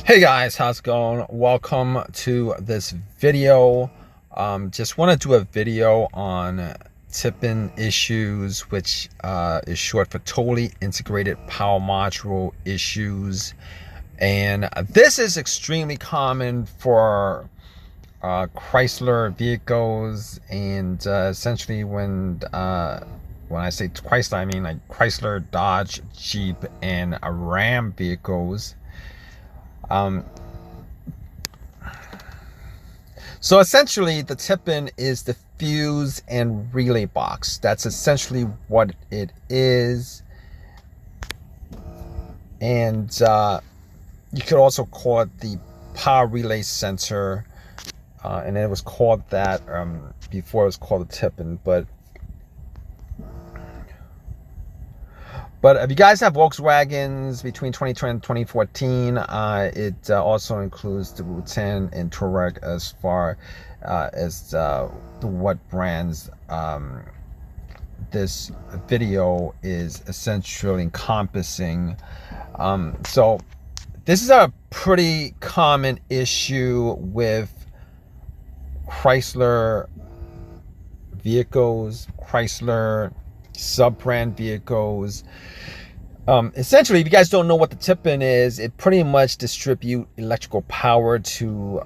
Hey guys, how's it going? Welcome to this video. Just want to do a video on TIPM issues, which is short for totally integrated power module issues. And this is extremely common for Chrysler vehicles, and essentially when I say Chrysler, I mean like Chrysler, Dodge, Jeep, and Ram vehicles. Um, So essentially, the TIPM is the fuse and relay box. That's essentially what it is. And you could also call it the power relay sensor. And it was called that before it was called the TIPM. But if you guys have Volkswagens between 2020 and 2014, it also includes the Wu-10 and Touareg as far as what brands this video is essentially encompassing. So this is a pretty common issue with Chrysler vehicles, Chrysler sub-brand vehicles. Essentially, if you guys don't know what the TIPM is, it pretty much distributes electrical power to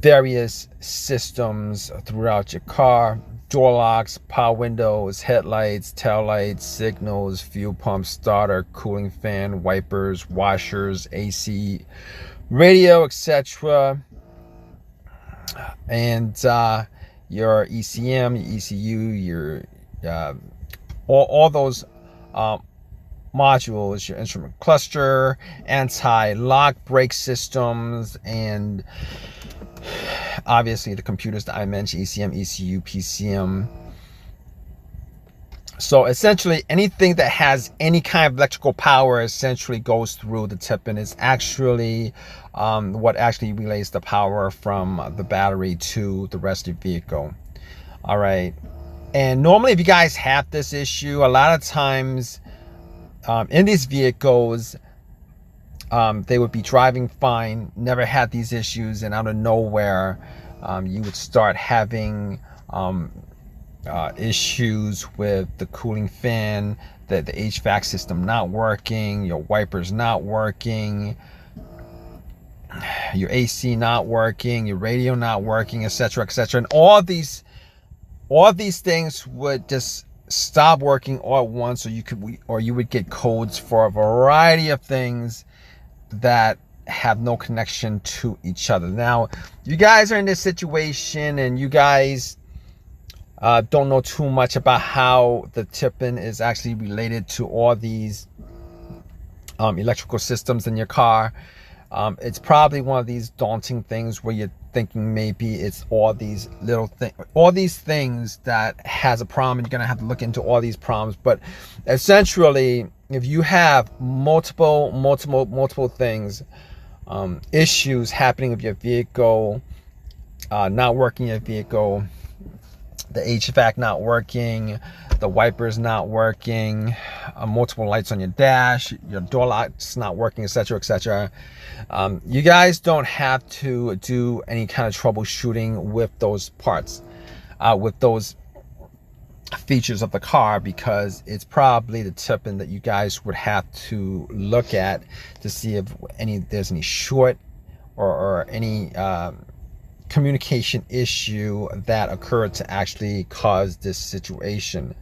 various systems throughout your car: door locks, power windows, headlights, tail lights, signals, fuel pump, starter, cooling fan, wipers, washers, AC, radio, etc. And your ECM, your ECU, your all those modules, your instrument cluster, anti-lock brake systems, and obviously the computers that I mentioned: ECM, ECU, PCM. So essentially anything that has any kind of electrical power essentially goes through the TIPM. Is actually what actually relays the power from the battery to the rest of the vehicle. All right. And normally, if you guys have this issue, a lot of times in these vehicles, they would be driving fine, never had these issues, and out of nowhere, you would start having issues with the cooling fan, the HVAC system not working, your wipers not working, your AC not working, your radio not working, etc., etc. And all these things would just stop working all at once, or you would get codes for a variety of things that have no connection to each other. Now, you guys are in this situation and you guys don't know too much about how the TIPM is actually related to all these electrical systems in your car. It's probably one of these daunting things where you're thinking maybe it's all these things that has a problem, and you're gonna have to look into all these problems. But essentially, if you have multiple things, issues happening with your vehicle, not working your vehicle, the HVAC not working, the wipers not working, multiple lights on your dash, your door locks not working, etc., etc. You guys don't have to do any kind of troubleshooting with those parts, with those features of the car, because it's probably the TIPM that you guys would have to look at to see if there's any short or any communication issue that occurred to actually cause this situation.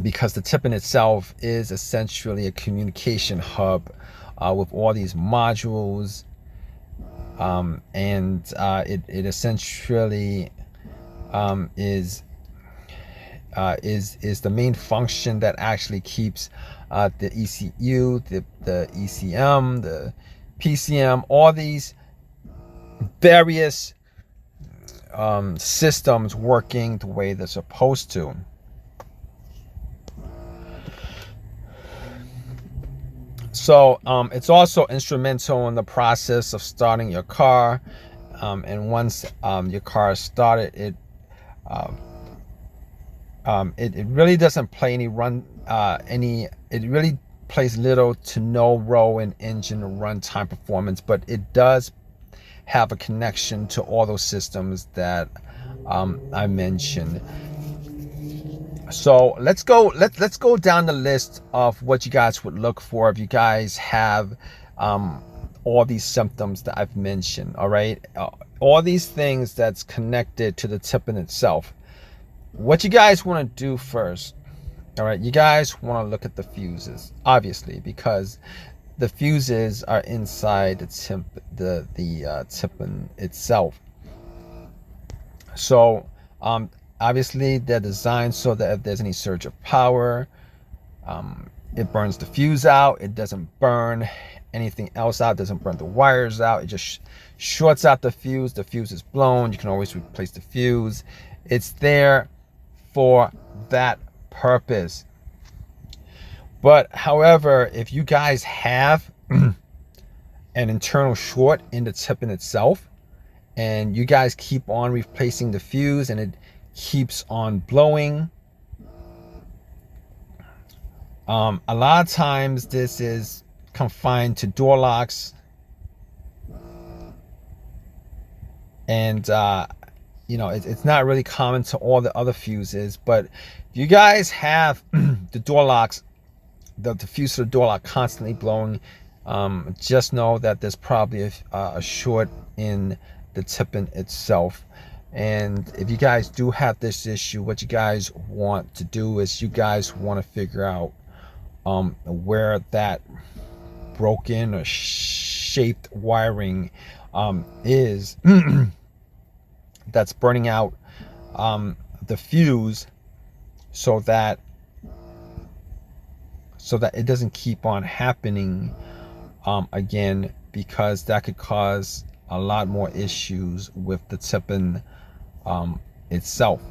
Because the TIPM itself is essentially a communication hub with all these modules, and it essentially is the main function that actually keeps the ECU, the ECM, the PCM, all these various systems working the way they're supposed to. So it's also instrumental in the process of starting your car, and once your car is started, it really doesn't play any plays little to no role in engine runtime performance, but it does have a connection to all those systems that I mentioned. So let's go down the list of what you guys would look for if you guys have all these symptoms that I've mentioned. All right, all these things that's connected to the TIPM itself. What you guys want to do first, all right, you guys want to look at the fuses, obviously, because the fuses are inside the TIPM itself. So obviously they're designed so that if there's any surge of power, it burns the fuse out. It doesn't burn anything else out. It doesn't burn the wires out. It just shorts out the fuse. The fuse is blown. You can always replace the fuse. It's there for that purpose. But however, if you guys have an internal short in the TIPM itself, and you guys keep on replacing the fuse and it keeps on blowing, a lot of times this is confined to door locks, and you know, it's not really common to all the other fuses. But if you guys have the door locks, the fuse to the door lock constantly blowing, just know that there's probably a short in the TIPM itself. And if you guys do have this issue, what you guys want to do is you guys want to figure out where that broken or shaped wiring is that's burning out the fuse, so that it doesn't keep on happening again, because that could cause a lot more issues with the TIPM itself.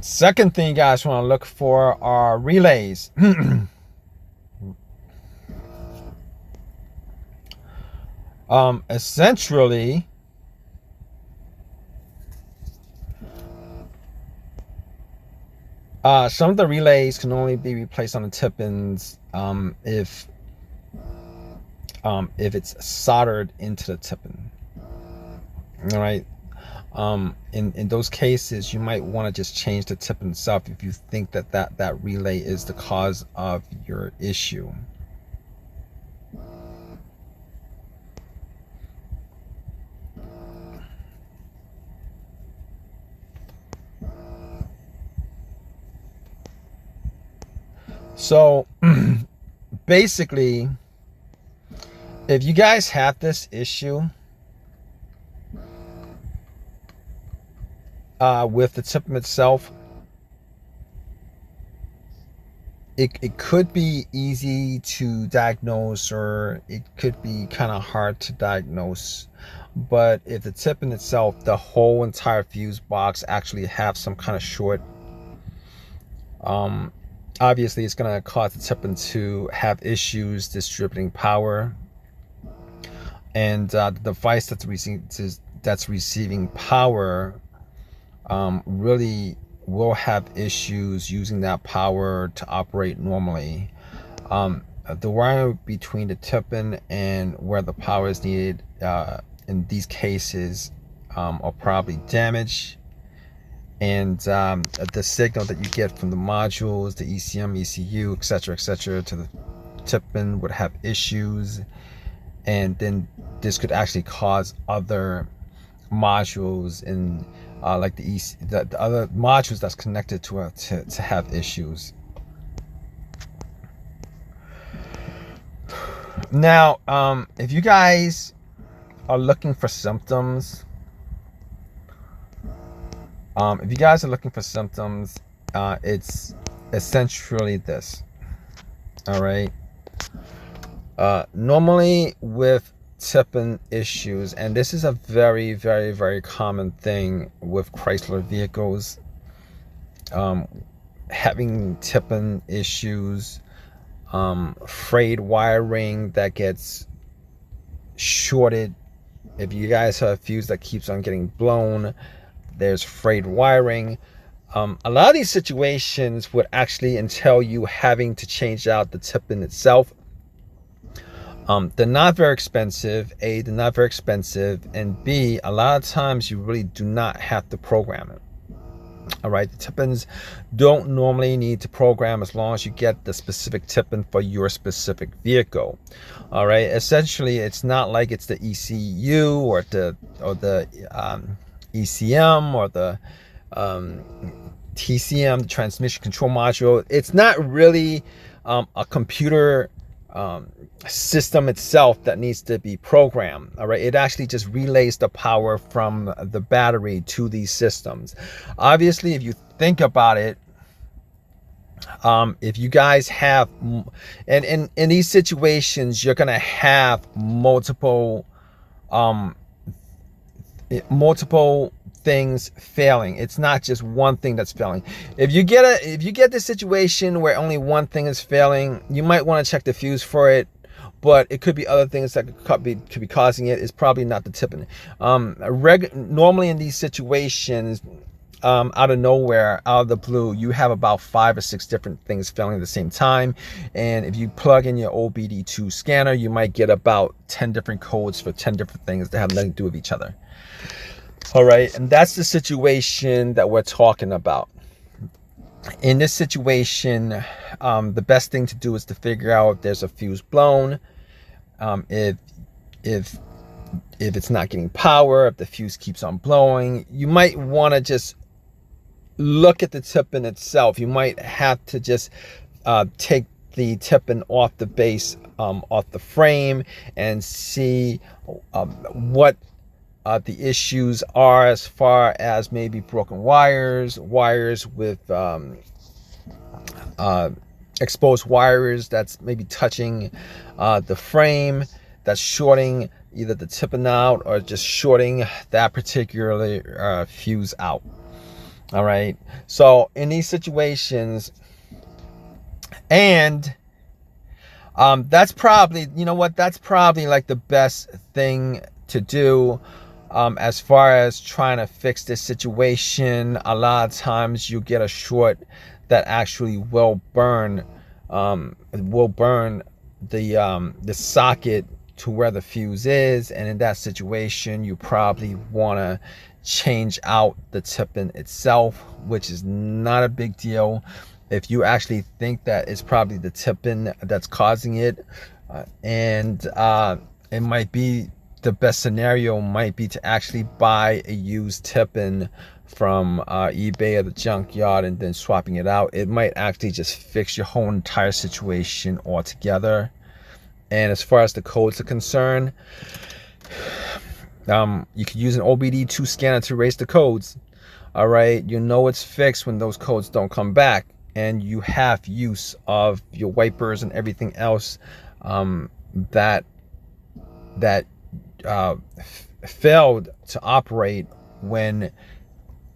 Second thing you guys want to look for are relays. Essentially, some of the relays can only be replaced on the TIPMs if it's soldered into the TIPM. All right. In those cases, you might want to just change the TIPM itself if you think that relay is the cause of your issue. So basically, if you guys have this issue with the TIPM itself, it could be easy to diagnose, or it could be kind of hard to diagnose. But if the TIPM itself, the whole entire fuse box, actually have some kind of short, obviously it's going to cause the TIPM to have issues distributing power, and the device that's receiving power really will have issues using that power to operate normally. The wire between the TIPM and where the power is needed in these cases are probably damaged, and the signal that you get from the modules, the ECM, ECU, etc., to the TIPM would have issues, and then this could actually cause other modules in like the other modules that's connected to it to have issues. Now, if you guys are looking for symptoms, it's essentially this. All right. Normally with TIPM issues, and this is a very, very, very common thing with Chrysler vehicles, having TIPM issues, frayed wiring that gets shorted. If you guys have a fuse that keeps on getting blown, there's frayed wiring. A lot of these situations would actually entail you having to change out the tip-in itself. They're not very expensive. A, they're not very expensive, and B, a lot of times you really do not have to program it. All right, the tip-ins don't normally need to program as long as you get the specific tip-in for your specific vehicle. All right, essentially, it's not like it's the ECU or the ECM or the TCM, the transmission control module. It's not really a computer system itself that needs to be programmed. All right, it actually just relays the power from the battery to these systems. Obviously, if you think about it, if you guys have, and in these situations, you're gonna have multiple things failing. It's not just one thing that's failing. If you get this situation where only one thing is failing, you might want to check the fuse for it, but it could be other things that could be causing it. It's probably not the tip-in. Normally in these situations, out of nowhere, out of the blue, you have about 5 or 6 different things failing at the same time. And if you plug in your OBD2 scanner, you might get about 10 different codes for 10 different things that have nothing to do with each other. All right, and that's the situation that we're talking about. In this situation, the best thing to do is to figure out if there's a fuse blown, if it's not getting power, if the fuse keeps on blowing. You might want to just look at the tip-in itself. You might have to just take the tip-in off the base, off the frame, and see what the issues are, as far as maybe broken wires with exposed wires that's maybe touching the frame, that's shorting either the tip-in out or just shorting that particular fuse out. All right, so in these situations, and that's probably, you know what, that's probably like the best thing to do. As far as trying to fix this situation, a lot of times you get a short that actually will burn the socket to where the fuse is, and in that situation, you probably want to change out the tip-in itself, which is not a big deal. If you actually think that it's probably the tip-in that's causing it, and it might be, the best scenario might be to actually buy a used tip-in from eBay or the junkyard and then swapping it out. It might actually just fix your whole entire situation altogether. And as far as the codes are concerned, you can use an OBD2 scanner to erase the codes. All right, you know it's fixed when those codes don't come back, and you have use of your wipers and everything else that failed to operate when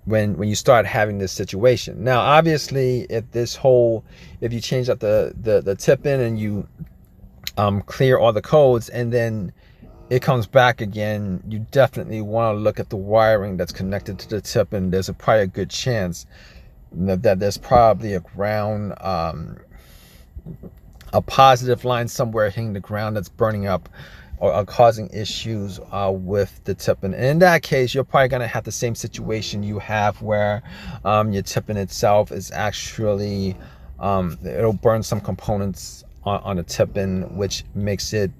you start having this situation. Now, obviously, if you change out the tip-in and you clear all the codes and then it comes back again, you definitely want to look at the wiring that's connected to the tip-in. There's probably a good chance that there's probably a ground, a positive line somewhere hitting the ground that's burning up or causing issues with the tip-in. And in that case, you're probably going to have the same situation you have where your tip-in itself is actually, it'll burn some components on the tip-in, which makes it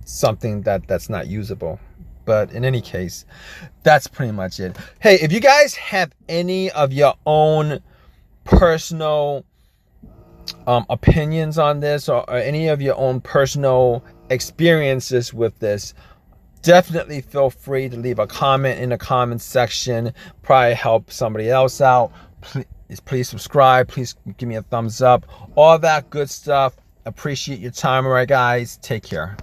something that's not usable. But in any case, that's pretty much it. Hey, if you guys have any of your own personal opinions on this, or any of your own personal experiences with this, definitely feel free to leave a comment in the comment section. Probably help somebody else out. Please subscribe. Please give me a thumbs up. All that good stuff. Appreciate your time. All right, guys. Take care.